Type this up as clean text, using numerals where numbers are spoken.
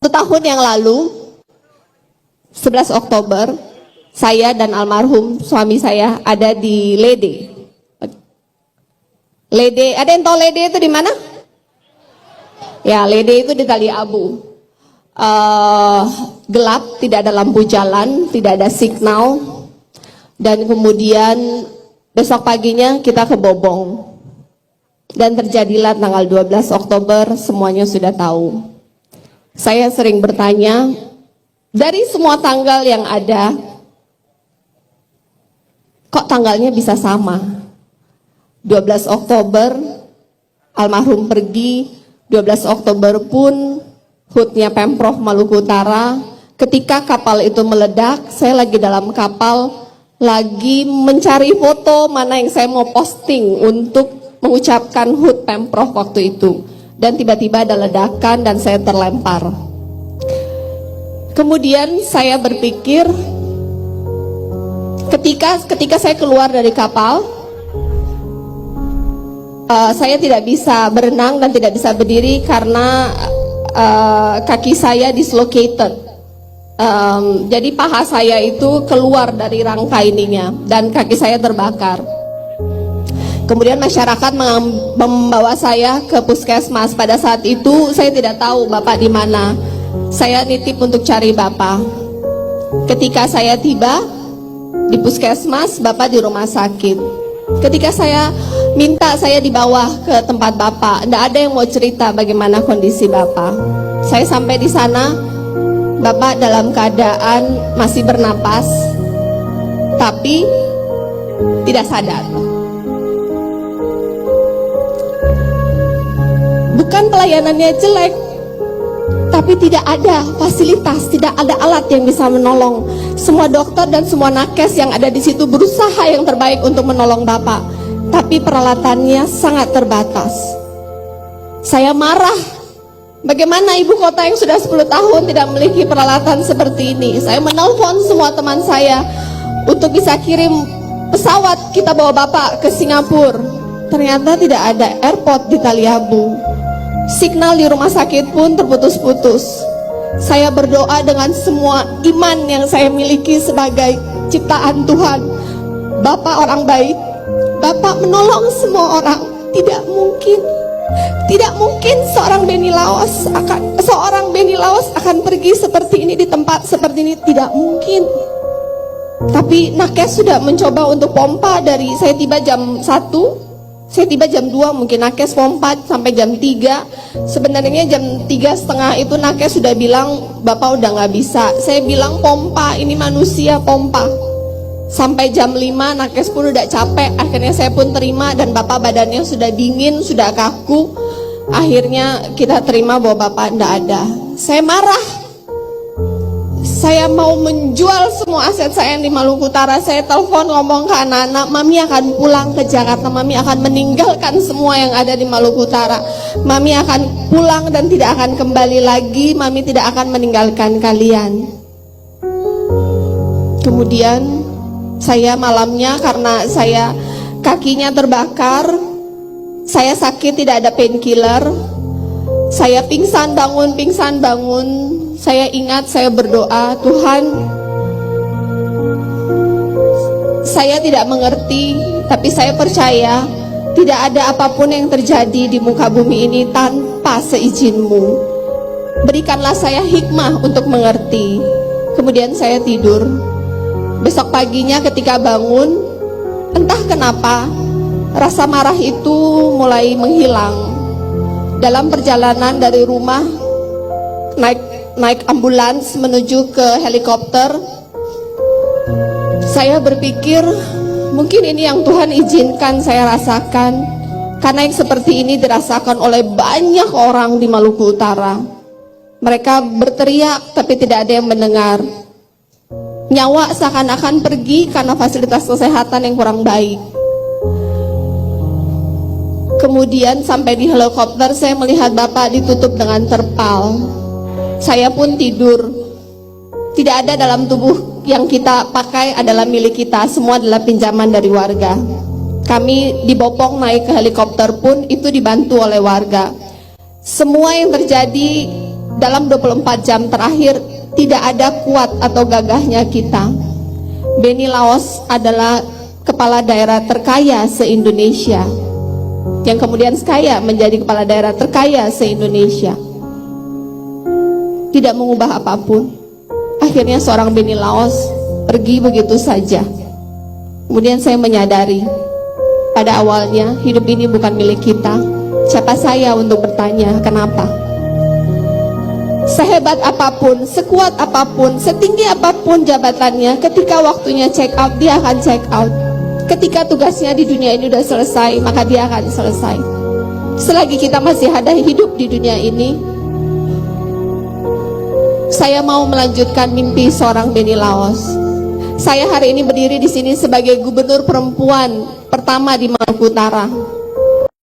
1 tahun yang lalu, 11 Oktober, saya dan almarhum suami saya ada di Lede. Lede, ada yang tahu Lede itu di mana? Ya, Lede itu di Tali Abu. Gelap, tidak ada lampu jalan, tidak ada signal, dan kemudian besok paginya kita kebobong. Dan terjadilah tanggal 12 Oktober, semuanya sudah tahu. Saya sering bertanya, dari semua tanggal yang ada, kok tanggalnya bisa sama? 12 Oktober, almarhum pergi, 12 Oktober pun HUT-nya Pemprov Maluku Utara. Ketika kapal itu meledak, saya lagi dalam kapal, lagi mencari foto mana yang saya mau posting untuk mengucapkan HUT Pemprov waktu itu. Dan tiba-tiba ada ledakan dan saya terlempar. Kemudian saya berpikir, ketika saya keluar dari kapal, saya tidak bisa berenang dan tidak bisa berdiri karena kaki saya dislocated. Jadi paha saya itu keluar dari rangka ininya dan kaki saya terbakar. Kemudian masyarakat membawa saya ke puskesmas. Pada saat itu saya tidak tahu Bapak di mana. Saya nitip untuk cari Bapak. Ketika saya tiba di puskesmas, Bapak di rumah sakit. Ketika saya minta saya dibawa ke tempat Bapak, tidak ada yang mau cerita bagaimana kondisi Bapak. Saya sampai di sana, Bapak dalam keadaan masih bernapas, tapi tidak sadar. Bukan pelayanannya jelek, tapi tidak ada fasilitas, tidak ada alat yang bisa menolong. Semua dokter dan semua nakes yang ada di situ berusaha yang terbaik untuk menolong Bapak, tapi peralatannya sangat terbatas. Saya marah. Bagaimana ibu kota yang sudah 10 tahun tidak memiliki peralatan seperti ini? Saya menelpon semua teman saya untuk bisa kirim pesawat kita bawa Bapak ke Singapura. Ternyata tidak ada airport di Tali Abu. Signal di rumah sakit pun terputus-putus. Saya berdoa dengan semua iman yang saya miliki sebagai ciptaan Tuhan. Bapak orang baik, Bapak menolong semua orang. Tidak mungkin seorang Benny Laos akan pergi seperti ini di tempat seperti ini. Tidak mungkin. Tapi nakes sudah mencoba untuk pompa dari saya tiba jam 1. Saya tiba jam 2, mungkin nakes pompa sampai jam 3. Sebenarnya jam 3:30 itu nakes sudah bilang, Bapak udah nggak bisa. Saya bilang pompa, ini manusia pompa. Sampai jam 5 nakes pun udah capek. Akhirnya saya pun terima dan Bapak badannya sudah dingin, sudah kaku. Akhirnya kita terima bahwa Bapak nggak ada. Saya marah. Saya mau menjual semua aset saya yang di Maluku Utara. Saya telepon ngomong ke anak-anak, Mami akan pulang ke Jakarta, Mami akan meninggalkan semua yang ada di Maluku Utara. Mami akan pulang dan tidak akan kembali lagi. Mami tidak akan meninggalkan kalian. Kemudian saya malamnya karena saya kakinya terbakar, saya sakit, tidak ada painkiller. Saya pingsan bangun. Saya ingat, saya berdoa, Tuhan, saya tidak mengerti, tapi saya percaya tidak ada apapun yang terjadi di muka bumi ini tanpa seizin-Mu. Berikanlah saya hikmah untuk mengerti. Kemudian saya tidur. Besok paginya ketika bangun, entah kenapa rasa marah itu mulai menghilang. Dalam perjalanan dari rumah naik ambulans menuju ke helikopter, saya berpikir mungkin ini yang Tuhan izinkan saya rasakan, karena yang seperti ini dirasakan oleh banyak orang di Maluku Utara. Mereka berteriak tapi tidak ada yang mendengar. Nyawa seakan-akan pergi karena fasilitas kesehatan yang kurang baik. Kemudian sampai di helikopter saya melihat Bapak ditutup dengan terpal. Saya pun tidur. Tidak ada dalam tubuh yang kita pakai adalah milik kita, semua adalah pinjaman dari warga. Kami dibopong naik ke helikopter pun itu dibantu oleh warga. Semua yang terjadi dalam 24 jam terakhir tidak ada kuat atau gagahnya kita. Benny Laos adalah kepala daerah terkaya se-Indonesia, yang kemudian kaya menjadi kepala daerah terkaya se-Indonesia. Tidak mengubah apapun. Akhirnya seorang Benny Laos pergi begitu saja. Kemudian saya menyadari, pada awalnya hidup ini bukan milik kita. Siapa saya untuk bertanya kenapa? Sehebat apapun, sekuat apapun, setinggi apapun jabatannya, ketika waktunya check out, dia akan check out. Ketika tugasnya di dunia ini sudah selesai, maka dia akan selesai. Selagi kita masih ada hidup di dunia ini, saya mau melanjutkan mimpi seorang Benny Laos. Saya hari ini berdiri di sini sebagai gubernur perempuan pertama di Maluku Utara.